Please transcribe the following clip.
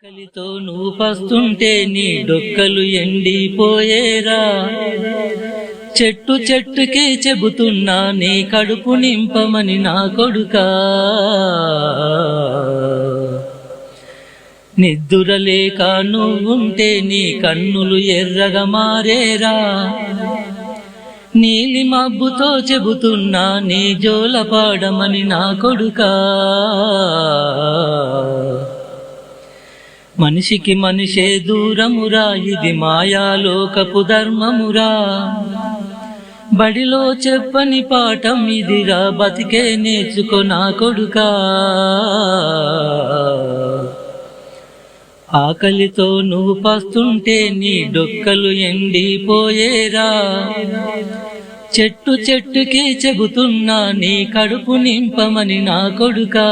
ఆకలితో నువ్వు పస్తుంటే నీ డొక్కలు ఎండిపోయేరా. చెట్టు చెట్టుకే చెబుతున్నా నీ కడుపు నింపమని నా కొడుకా. నిద్దురలేక నువ్వుంటే నీ కన్నులు ఎర్రగా మారేరా. నీలి మబ్బుతో చెబుతున్నా నీ జోల పాడమని నా కొడుకా. మనిషికి మనిషే దూరమురా, ఇది మాయాలోకపు ధర్మమురా. బడిలో చెప్పని పాఠం ఇదిరా, బతికే నేర్చుకో నా కొడుకా. ఆకలితో నువ్వు పస్తుంటే నీ డొక్కలు ఎండిపోయేరా. చెట్టు చెట్టుకే చెబుతున్నా నీ కడుపు నింపమని నా కొడుకా.